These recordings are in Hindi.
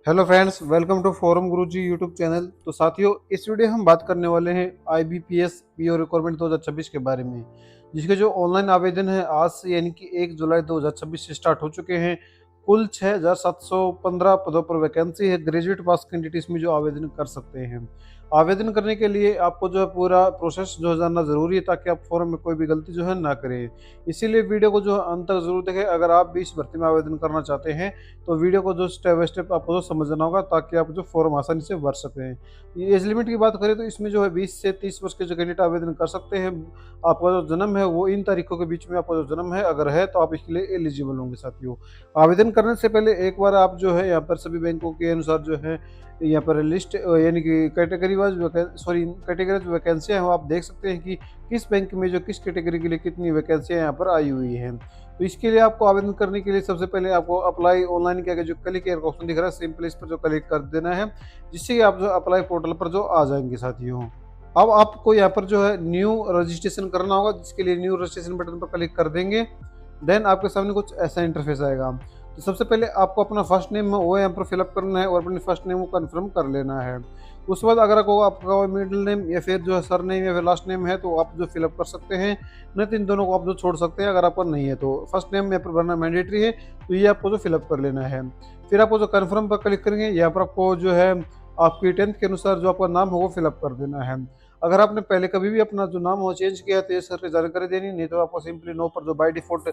Hello friends, welcome to forum Guruji YouTube channel. तो साथियों, इस वीडियो हम बात करने वाले हैं IBPS पीओ रिक्वायरमेंट 2026 के बारे में, जिसके जो ऑनलाइन आवेदन है आज से यानी कि 1 जुलाई 2026 से स्टार्ट हो चुके हैं। कुल 6,715 पदों पर वैकेंसी है। ग्रेजुएट पास कैंडिडेट इसमें जो आवेदन कर सकते हैं। आवेदन करने के लिए आपको जो है पूरा प्रोसेस जो है जानना जरूरी है, ताकि आप फॉर्म में कोई भी गलती जो है ना करें। इसीलिए वीडियो को जो है अंत तक जरूर देखें। अगर आप भी इस भर्ती में आवेदन करना चाहते हैं तो वीडियो को जो स्टेप बाय स्टेप आपको जो समझना होगा, ताकि आप जो फॉर्म आसानी से भर सकें। ये एज लिमिट की बात करें तो इसमें जो है 20 से 30 वर्ष के जो कैंडिडेट आवेदन कर सकते हैं। आपका जो जन्म है वो इन तारीखों के बीच में आपका जो जन्म है अगर है तो आप इसके लिए एलिजिबल होंगे। साथियों, आवेदन करने से पहले एक बार आप जो है यहाँ पर सभी बैंकों के अनुसार जो है यहाँ पर लिस्ट यानी कि कैटेगरी वाइज कैटेगरी वैकेंसियाँ हैं वो आप देख सकते हैं कि किस बैंक में जो किस कैटेगरी के लिए कितनी वैकेंसियाँ यहाँ पर आई हुई हैं। तो इसके लिए आपको आवेदन करने के लिए सबसे पहले आपको अप्लाई ऑनलाइन क्या जो क्लिक का ऑप्शन दिख रहा है, सिंपल इस पर जो क्लिक कर देना है, जिससे कि आप जो अप्लाई पोर्टल पर जो आ जाएंगे। साथियों, अब आपको यहाँ पर जो है न्यू रजिस्ट्रेशन करना होगा, जिसके लिए न्यू रजिस्ट्रेशन बटन पर क्लिक कर देंगे। देन आपके सामने कुछ ऐसा इंटरफेस आएगा। तो सबसे पहले आपको अपना फर्स्ट नेम है वो यहाँ पर फिलअप करना है और अपनी फर्स्ट नेम को कन्फर्म कर लेना है। उसके बाद अगर आपका मिडिल नेम या फिर जो है सर नेम या फिर लास्ट नेम है तो आप जो फिलअप कर सकते हैं, नहीं तो इन दोनों को आप जो छोड़ सकते हैं अगर आपका नहीं है तो। फर्स्ट नेम यहाँ पर भरना मैंडेटरी है, तो ये आपको जो फिलअप कर लेना है। फिर आपको जो कन्फर्म पर क्लिक करेंगे, यहाँ पर आपको जो है आपकी 10th के अनुसार जो आपका नाम है वो फिलअप कर देना है। अगर आपने पहले कभी भी अपना जो नाम हो चेंज किया तो ये सर की जानकारी देनी, नहीं तो आपको सिंपली नो पर जो बाय डिफॉल्ट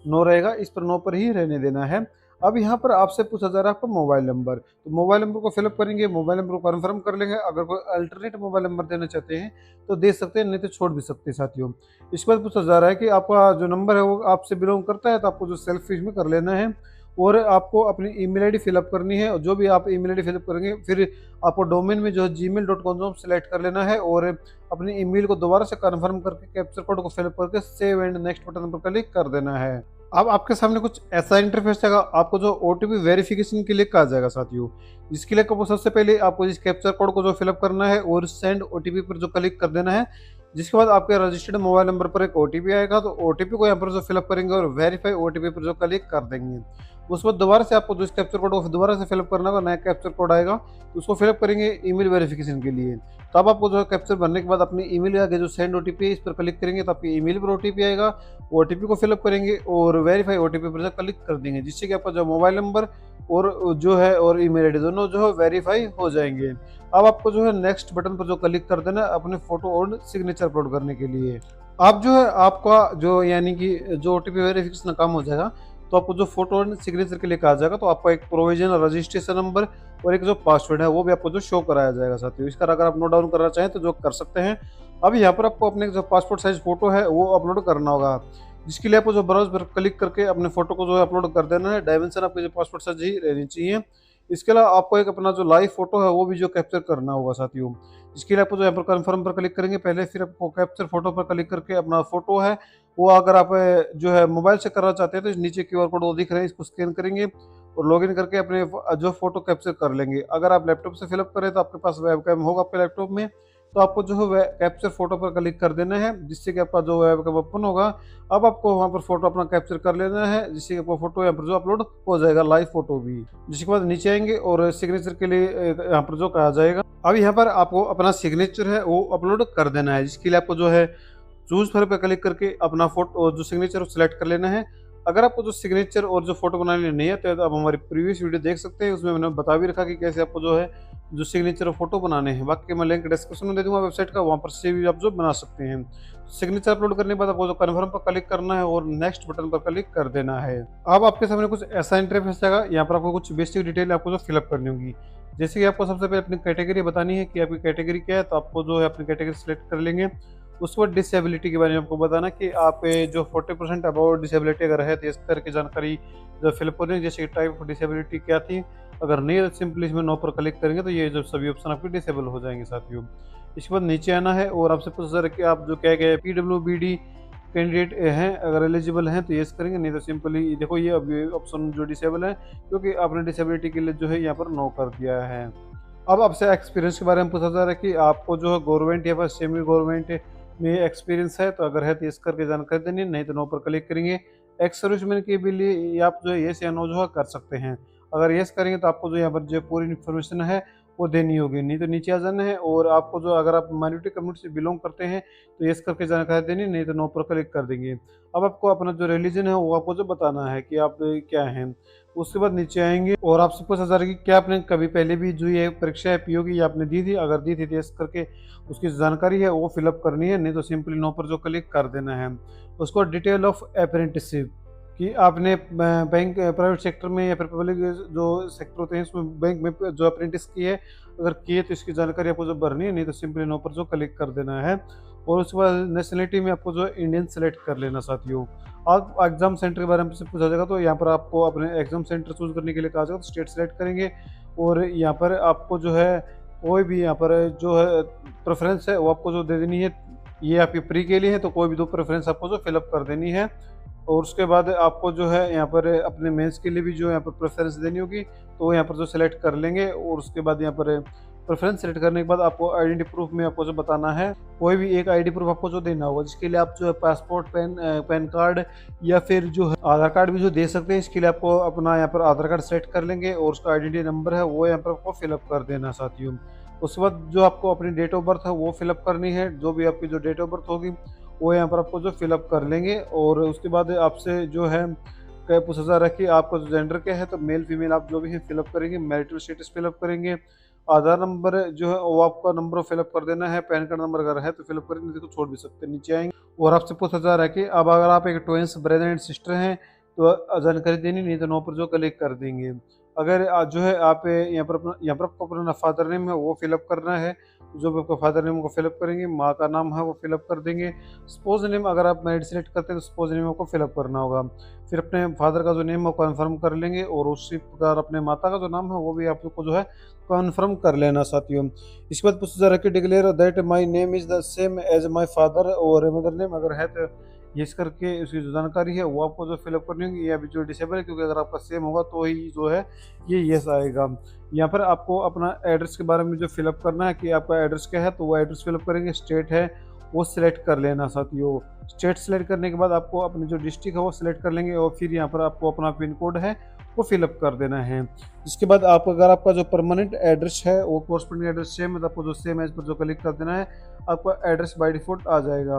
नो रहेगा इस पर नो पर ही रहने देना है। अब यहाँ पर आपसे पूछा जा रहा है आपका मोबाइल नंबर, तो मोबाइल नंबर को फिलअप करेंगे, मोबाइल नंबर को कन्फर्म कर लेंगे। अगर कोई अल्टरनेट मोबाइल नंबर देना चाहते हैं तो दे सकते हैं, नहीं तो छोड़ भी सकते हैं। साथियों, इसके बाद पूछा जा रहा है कि आपका जो नंबर है वो आपसे बिलोंग करता है, तो आपको जो सेल्फ में कर लेना है और आपको अपनी ईमेल आईडी फिलअप करनी है। और जो भी आप ईमेल आईडी फिलअप करेंगे फिर आपको डोमेन में जो है gmail.com सेलेक्ट कर लेना है और अपनी ईमेल को दोबारा से कन्फर्म करके कैप्चर कोड को फिलअप करके सेव एंड नेक्स्ट बटन पर क्लिक कर देना है। अब आपके सामने कुछ ऐसा इंटरफेस आएगा, आपको जो OTP वेरिफिकेशन के लिए कहा जाएगा। साथियों, इसके लिए आपको सबसे पहले आपको इस कैप्चर कोड को जो फिलअप करना है और सेंड OTP पर जो क्लिक कर देना है। जिसके बाद आपके रजिस्टर्ड मोबाइल नंबर पर एक OTP आएगा, तो OTP को यहाँ पर जो फिलअप करेंगे और वेरीफाई OTP पर जो क्लिक कर देंगे। उसके बाद दोबारा से आपको जो इस कैप्चर कोड को दोबारा से फिलअप करना होगा, नया कैप्चर कोड आएगा तो उसको फिलअप करेंगे ईमेल वेरिफिकेशन के लिए। तो अब आपको जो है कैप्चर भरने के बाद अपनी ईमेल आगे जो सेंड OTP है इस पर क्लिक करेंगे तो आपकी ईमेल पर OTP आएगा। OTP को फिलअप करेंगे और वेरीफाई OTP पर जो क्लिक कर देंगे, जिससे कि आपका जो मोबाइल नंबर और जो है और ईमेल आईडी दोनों जो है वेरीफाई हो जाएंगे। अब आपको जो है नेक्स्ट बटन पर जो क्लिक कर देना है अपने फोटो और सिग्नेचर अपलोड करने के लिए। आप जो है आपका जो यानी कि जो OTP वेरिफिकेशन काम हो जाएगा तो आपको जो फोटो और सिग्नेचर के लिए कहा जाएगा, तो आपका एक प्रोविजनल रजिस्ट्रेशन नंबर और एक जो पासवर्ड है वो भी आपको जो शो कराया जाएगा। साथियों, इसका अगर आप नोट डाउन करना चाहें तो जो कर सकते हैं। अब यहाँ पर आपको अपने जो पासपोर्ट साइज फोटो है वो अपलोड करना होगा, जिसके लिए आपको जो ब्राउज पर क्लिक करके अपने फोटो को जो है अपलोड कर देना है। डायमेंशन आपके जो पासपोर्ट साइज ही रहनी चाहिए। इसके अलावा आपको एक अपना जो लाइव फोटो है वो भी जो कैप्चर करना होगा। साथियों, इसके लिए आपको जो यहाँ पर कन्फर्म पर क्लिक करेंगे पहले, फिर आपको कैप्चर फोटो पर क्लिक करके अपना फोटो है वो अगर आप जो है मोबाइल से करना चाहते हैं तो नीचे QR कोड वो दिख रहे हैं, इसको स्कैन करेंगे और लॉगिन करके अपने जो फोटो कैप्चर कर लेंगे। अगर आप लैपटॉप से फिलअप करें तो आपके पास वेबकैम होगा आपके लैपटॉप में, तो आपको जो है कैप्चर फोटो पर क्लिक कर देना है, जिससे कि आपका जो वेबकैम ओपन होगा। अब आपको वहाँ पर फोटो अपना कैप्चर कर लेना है, जिससे कि आपका फोटो यहाँ पर जो अपलोड हो जाएगा, लाइव फोटो भी। जिसके बाद नीचे आएंगे और सिग्नेचर के लिए यहाँ पर जो कहा जाएगा, अब यहाँ पर आपको अपना सिग्नेचर है वो अपलोड कर देना है, जिसके लिए आपको जो है चूज पर क्लिक करके अपना फोटो जो सिग्नेचर सेलेक्ट कर लेना है। अगर आपको जो सिग्नेचर और जो फोटो बनाने नहीं आते तो आप हमारी प्रीवियस वीडियो देख सकते हैं, उसमें मैंने बता भी रखा कि कैसे आपको जो है जो सिग्नेचर और फोटो बनाने हैं। बाकी मैं लिंक डिस्क्रिप्शन में दे दूंगा वेबसाइट का, वहाँ पर से भी आप जो बना सकते हैं। सिग्नेचर अपलोड करने के बाद आपको जो कन्फर्म पर क्लिक करना है और नेक्स्ट बटन पर क्लिक कर देना है। अब आपके सामने कुछ ऐसा इंटरफेस आएगा, यहाँ पर आपको कुछ बेसिक डिटेल आपको जो फिलअप करनी होगी। जैसे कि आपको सबसे पहले अपनी कैटेगरी बतानी है कि आपकी कैटेगरी क्या है, तो आपको जो है अपनी कैटेगरी सेलेक्ट कर लेंगे। उसके बाद डिसेबिलिटी के बारे में आपको बताना कि आप जो 40% अबाउट डिसेबिलिटी अगर है तो इस तरह की जानकारी जो फिलअप करनी है, जैसे कि टाइप ऑफ डिसेबिलिटी क्या थी। अगर नहीं है तो सिंपली इसमें नो पर क्लिक करेंगे तो ये जो सभी ऑप्शन आपके डिसेबल हो जाएंगे। साथियों, इसके बाद नीचे आना है और आपसे पूछा जा कि आप जो क्या गए PWBD कैंडिडेट हैं, अगर एलिजिबल हैं तो यस करेंगे, नहीं तो सिंपली देखो ये अभी ऑप्शन जो डिसेबल है क्योंकि आपने डिसेबिलिटी के लिए जो है यहाँ पर नो कर दिया है। अब आपसे एक्सपीरियंस के बारे में पूछा जा रहा है कि आपको जो है गवर्नमेंट या फिर सेमी गवर्नमेंट में एक्सपीरियंस है, तो अगर है तो इस करके जानकारी देनी, नहीं तो नो पर क्लिक करेंगे। एक्स सर्विसमैन के भी लिए आप जो है येस या नो जो है कर सकते हैं। अगर येस करेंगे तो आपको जो यहाँ पर जो पूरी इन्फॉर्मेशन है वो देनी होगी, नहीं तो नीचे आ जाना है। और आपको जो अगर आप माइनॉरिटी कम्युनिटी से बिलोंग करते हैं तो येस करके जानकारी देनी, नहीं तो नो पर क्लिक कर देंगे। अब आपको अपना जो रिलीजन है वो आपको जो बताना है कि आप क्या हैं। उसके बाद नीचे आएंगे और आपसे पूछा जा रहा है कि क्या आपने कभी पहले भी जो ये परीक्षा है पीओ की, ये आपने दी थी, अगर दी थी तो येस करके उसकी जानकारी है वो फिलअप करनी है, नहीं तो सिंपली नो पर जो क्लिक कर देना है। उसको डिटेल ऑफ अप्रेंटिसशिप कि आपने बैंक प्राइवेट सेक्टर में या फिर पब्लिक जो सेक्टर होते हैं उसमें बैंक में जो अप्रेंटिस की है, अगर किए तो इसकी जानकारी आपको जो भरनी है, नहीं तो सिंपली नो पर जो क्लिक कर देना है। और उसके बाद नेशनलिटी में आपको जो इंडियन सेलेक्ट कर लेना साथियों। आप एग्जाम सेंटर के बारे में से पूछा जाएगा तो यहाँ पर आपको अपने एग्जाम सेंटर चूज करने के लिए कहा जाएगा, तो स्टेट सेलेक्ट करेंगे और यहाँ पर आपको जो है कोई भी यहाँ पर जो है प्रेफरेंस है वो आपको जो दे देनी है। ये आपकी प्री के लिए है तो कोई भी दो प्रेफरेंस आपको जो फिलअप कर देनी है। और उसके बाद आपको जो है यहाँ पर अपने मेंस के लिए भी जो यहाँ पर प्रेफरेंस देनी होगी, तो यहाँ पर जो सेलेक्ट कर लेंगे। और उसके बाद यहाँ पर प्रेफरेंस सेलेक्ट करने के बाद आपको आइडेंटिटी प्रूफ में आपको जो बताना है, कोई भी एक आईडी प्रूफ आपको जो देना होगा, जिसके लिए आप जो है पासपोर्ट, पैन कार्ड या फिर जो है आधार कार्ड भी जो दे सकते हैं। इसके लिए आपको अपना यहाँ पर आधार कार्ड सेलेक्ट कर लेंगे और उसका आइडेंटिटी नंबर है वो यहाँ पर आपको फिलअप कर देना साथियों। उसके बाद जो आपको अपनी डेट ऑफ बर्थ है वो फिलअप करनी है, जो भी आपकी जो डेट ऑफ बर्थ होगी वो यहाँ पर आपको जो फिलअप कर लेंगे। और उसके बाद आपसे जो है क्या पूछा जा रहा है कि आपका जो जेंडर क्या है, तो मेल फीमेल आप जो भी है फिलअप करेंगे, मैरिटल स्टेटस फिलअप करेंगे, आधार नंबर जो है वो आपका नंबर फिलअप कर देना है, पैन कार्ड नंबर अगर है तो फिलअप करेंगे, नहीं तो छोड़ भी सकते हैं। नीचे आएंगे और आपसे पूछा जा रहा है कि अब अगर आप एक ट्विंस ब्रदर एंड सिस्टर हैं तो जानकारी देनी, नहीं तो नो पर जो क्लिक कर देंगे। अगर जो है आप यहाँ पर आपको अपना फादर नेम है वो फिलअप करना है, जो भी आपका फादर नेम को फिलअप करेंगे, माँ का नाम है वो फिलअप कर देंगे। स्पोज नेम अगर आप मैरिड सेलेक्ट करते हैं तो स्पोज नेम आपको फिलअप करना होगा। फिर अपने फादर का जो नेम है वो कन्फर्म कर लेंगे और उसी प्रकार अपने माता का जो नाम है वो भी आपको जो है कन्फर्म कर लेना साथियों। इसके बाद पूछा जा रहा है कि declare that my name is the same as my father और मदर नेम, अगर है तो यस करके उसकी जो जानकारी है वो आपको जो फिलअप करनी होगी। या भी जो डिसेबल है, क्योंकि अगर आपका सेम होगा तो ही जो है ये यस आएगा। यहाँ पर आपको अपना एड्रेस के बारे में जो फिलअप करना है कि आपका एड्रेस क्या है, तो वो एड्रेस फिलअप करेंगे। स्टेट है वो सिलेक्ट कर लेना साथियों। स्टेट सेलेक्ट करने के बाद आपको अपनी जो डिस्ट्रिक्ट है वो सिलेक्ट कर लेंगे और फिर यहाँ पर आपको अपना पिन कोड है वो फिलअप कर देना है। इसके बाद आप अगर आपका जो परमानेंट एड्रेस है वो कोरस्पोंडिंग एड्रेस सेम है तो आपको जो सेम एज पर जो क्लिक कर देना है, आपका एड्रेस बाय डिफॉल्ट आ जाएगा।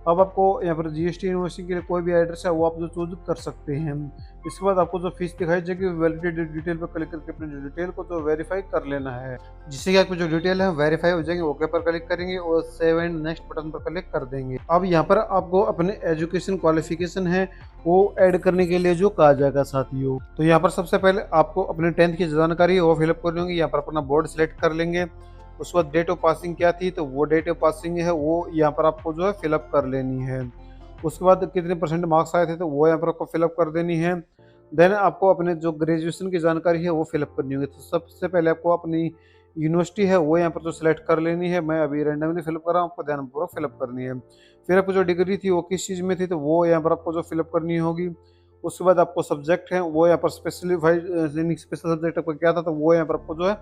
अब आपको यहाँ पर जीएसटी इनवॉइसिंग के लिए कोई भी एड्रेस है वो आप जो चूज कर सकते हैं। इसके बाद आपको जो फीस दिखाई जाएगी वैलिडिटी डिटेल पर क्लिक करके अपनी डिटेल को जो वेरीफाई कर लेना है, जिससे कि आपकी जो डिटेल है वेरीफाई हो जाएंगे। ओके पर क्लिक करेंगे और सेव एंड नेक्स्ट बटन पर क्लिक कर देंगे। अब यहाँ पर आपको अपने एजुकेशन क्वालिफिकेशन है वो ऐड करने के लिए जो कहा जाएगा साथियों, तो यहाँ पर सबसे पहले आपको अपने 10th की जानकारी है वो फिलअप कर लेंगे। यहाँ पर अपना बोर्ड सेलेक्ट कर लेंगे। उसके बाद डेट ऑफ पासिंग क्या थी, तो वो डेट ऑफ पासिंग है वो यहाँ पर आपको जो है फिलअप कर लेनी है। उसके बाद कितने % मार्क्स आए थे तो वो यहाँ पर आपको फिलअप कर देनी है। देन आपको अपने जो ग्रेजुएशन की जानकारी है वो फिलअप करनी होगी। तो सबसे पहले आपको अपनी यूनिवर्सिटी है वो यहाँ पर जो सिलेक्ट कर लेनी है। मैं अभी रैंडमली फिलअप कर रहा हूँ, आपको ध्यानपूर्वक फिलअप करनी है। फिर आपको जो डिग्री थी वो किस चीज़ में थी, तो वो यहाँ पर आपको जो फिलअप करनी होगी। उसके बाद आपको सब्जेक्ट है वो यहाँ पर स्पेसिफाइड स्पेशल सब्जेक्ट आपका क्या था, तो वो यहाँ पर आपको जो है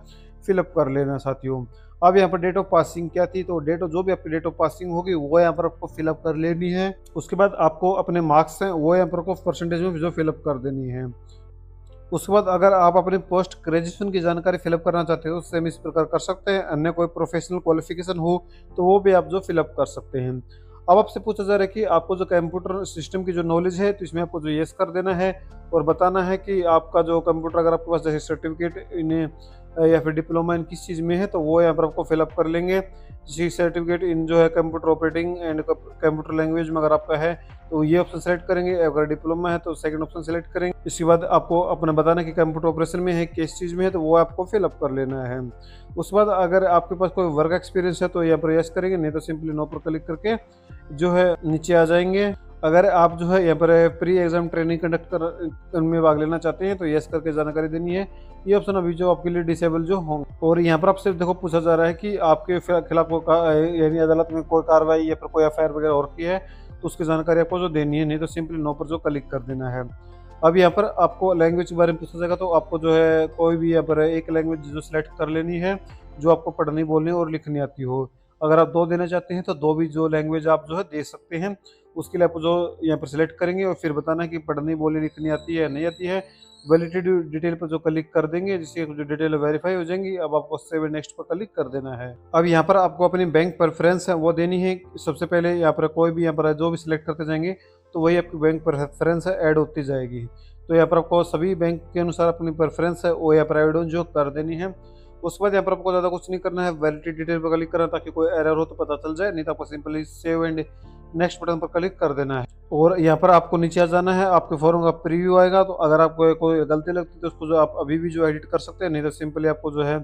फिलअप कर लेना साथियों। अब यहाँ पर डेट ऑफ पासिंग क्या थी, तो डेट जो भी आपकी डेट ऑफ पासिंग होगी वो यहाँ पर आपको फिलअप कर लेनी है। उसके बाद आपको अपने मार्क्स हैं वो यहाँ पर आपको परसेंटेज में जो फिलअप कर देनी है। उसके बाद अगर आप अपने पोस्ट ग्रेजुएशन की जानकारी फिलअप करना चाहते हो तो सेम इस प्रकार कर सकते हैं। अन्य कोई प्रोफेशनल क्वालिफिकेशन हो तो वो भी आप जो फिलअप कर सकते हैं। अब आपसे पूछा जा रहा है कि आपको जो कंप्यूटर सिस्टम की जो नॉलेज है तो इसमें आपको जो यस कर देना है और बताना है कि आपका जो कंप्यूटर अगर आपके पास जैसे सर्टिफिकेट इन या फिर डिप्लोमा इन किस चीज़ में है तो वो यहाँ पर आपको फिलअप कर लेंगे। जैसे सर्टिफिकेट इन जो है computer operating and computer language में अगर आपका है तो ये ऑप्शन सेलेक्ट करेंगे। अगर डिप्लोमा है तो सेकंड ऑप्शन सेलेक्ट करेंगे। इसके बाद आपको अपना बताना कि कंप्यूटर ऑपरेशन में है किस चीज़ में है तो वो आपको फिलअप कर लेना है। उसके बाद अगर आपके पास कोई वर्क एक्सपीरियंस है तो यहाँ पर यस करेंगे, नहीं तो सिंपली नो पर क्लिक करके जो है नीचे आ जाएंगे। अगर आप जो है यहाँ पर प्री एग्जाम ट्रेनिंग कंडक्ट कर में भाग लेना चाहते हैं तो यस करके जानकारी देनी है। ये ऑप्शन अभी जो आपके लिए डिसेबल जो होंगे। और यहाँ पर आपसे देखो पूछा जा रहा है कि आपके खिलाफ कोई यानी अदालत में कोई कार्रवाई या फिर कोई एफआईआर वगैरह हो रखी है तो उसकी जानकारी आपको जो देनी है, नहीं तो सिंपली नो पर जो क्लिक कर देना है। अब यहाँ पर आपको लैंग्वेज के बारे में पूछा जाएगा तो आपको जो है कोई भी यहाँ पर एक लैंग्वेज जो सिलेक्ट कर लेनी है जो आपको पढ़नी बोलनी और लिखनी आती हो। अगर आप 2 देना चाहते हैं तो 2 भी जो लैंग्वेज आप जो है दे सकते हैं। उसके लिए आप जो यहाँ पर सिलेक्ट करेंगे और फिर बताना है कि पढ़नी बोलनी लिखनी आती है नहीं आती है, वैलिडिटी डिटेल पर जो क्लिक कर देंगे, जिससे जो डिटेल वेरीफाई हो जाएंगी। अब आपको सेव एंड नेक्स्ट पर क्लिक कर देना है। अब यहाँ पर आपको अपनी बैंक प्रेफरेंस है वो देनी है। सबसे पहले यहाँ पर कोई भी यहाँ पर जो भी सिलेक्ट करते जाएंगे तो वही आपकी बैंक प्रेफरेंस है ऐड होती जाएगी। तो यहाँ पर आपको सभी बैंक के अनुसार अपनी प्रेफरेंस है वो यहाँ पर ऐड ऑन जो कर देनी है। उसके बाद यहाँ पर आपको ज़्यादा कुछ नहीं करना है, वैलिडिटी डिटेल पर क्लिक करना है ताकि कोई एरर हो तो पता चल जाए, नहीं तो आपको simply save and next button पर क्लिक कर देना है। और यहाँ पर आपको नीचे आ जाना है, आपके फॉर्म का प्रीव्यू आएगा। तो अगर आपको कोई गलती लगती है तो उसको जो आप अभी भी जो एडिट कर सकते हैं, नहीं तो सिंपली आपको जो है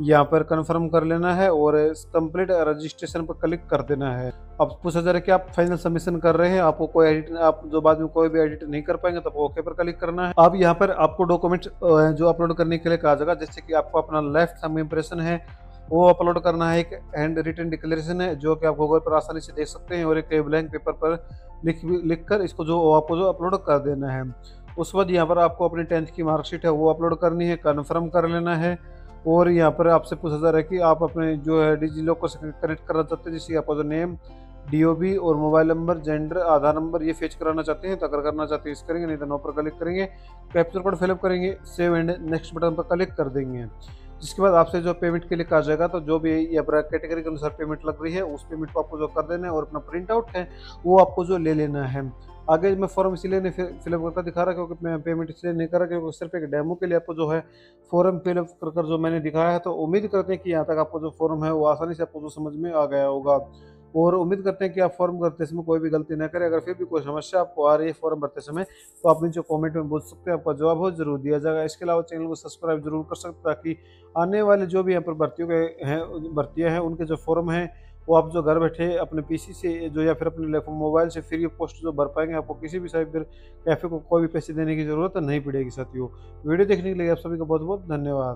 यहाँ पर कंफर्म कर लेना है और कंप्लीट रजिस्ट्रेशन पर क्लिक कर देना है। अब पूछा जा रहा है कि आप फाइनल सबमिशन कर रहे हैं, आपको कोई एडिट, आप जो बाद में कोई भी एडिट नहीं कर पाएंगे तो ओके पर क्लिक करना है। अब यहाँ पर आपको डॉक्यूमेंट जो अपलोड करने के लिए कहा जाएगा, जैसे कि आपको अपना लेफ्ट थंब इम्प्रेशन है वो अपलोड करना है, एक हैंड रिटन डिक्लेरेशन है जो कि आप गूगल पर आसानी से देख सकते हैं, और एक ब्लैंक पेपर पर लिख कर इसको जो आपको जो अपलोड कर देना है। उसके बाद यहाँ पर आपको अपनी 10th की मार्कशीट है वो अपलोड करनी है, कन्फर्म कर लेना है। और यहाँ पर आपसे पूछा जा रहा है कि आप अपने जो है डिजी लॉकर से कनेक्ट करना चाहते हैं, जिससे आपका जो नेम, डीओबी और मोबाइल नंबर, जेंडर, आधार नंबर ये फेच कराना चाहते हैं। तो अगर करना चाहते हैं इस करेंगे, नहीं तो नो पर क्लिक करेंगे, कैप्चर कोड फिलअप करेंगे, सेव एंड नेक्स्ट बटन पर क्लिक कर देंगे। जिसके बाद आपसे जो पेमेंट के लिए कहा जाएगा, तो जो भी ये कैटेगरी के अनुसार पेमेंट लग रही है उस पेमेंट को आपको जो कर देना है, और अपना प्रिंट आउट है वो आपको जो ले लेना है। आगे मैं फॉर्म इसीलिए नहीं फिलअप करके दिखा रहा क्योंकि मैं पेमेंट इसलिए नहीं कर रहा क्योंकि सिर्फ एक डेमो के लिए आपको जो है फॉर्म फिलअप कर जो मैंने दिखाया है। तो उम्मीद करते हैं कि यहाँ तक आपको जो फॉर्म है वो आसानी से आपको जो समझ में आ गया होगा, और उम्मीद करते हैं कि आप फॉर्म भरते समय कोई भी गलती ना करें। अगर फिर भी कोई समस्या आपको आ रही है फॉर्म भरते समय तो आप नीचे कमेंट में पूछ सकते हैं, आपका जवाब हो जरूर दिया जाएगा। इसके अलावा चैनल को सब्सक्राइब जरूर कर सकते हैं ताकि आने वाले जो भी यहाँ पर भर्तियाँ हैं उनके जो फॉर्म हैं वो आप जो घर बैठे अपने पीसी से जो या फिर अपने मोबाइल से फ्री ऑफ कॉस्ट जो भर पाएंगे। आपको किसी भी साइबर कैफे को कोई भी पैसे देने की जरूरत नहीं पड़ेगी। साथियों, वीडियो देखने के लिए आप सभी का बहुत बहुत धन्यवाद।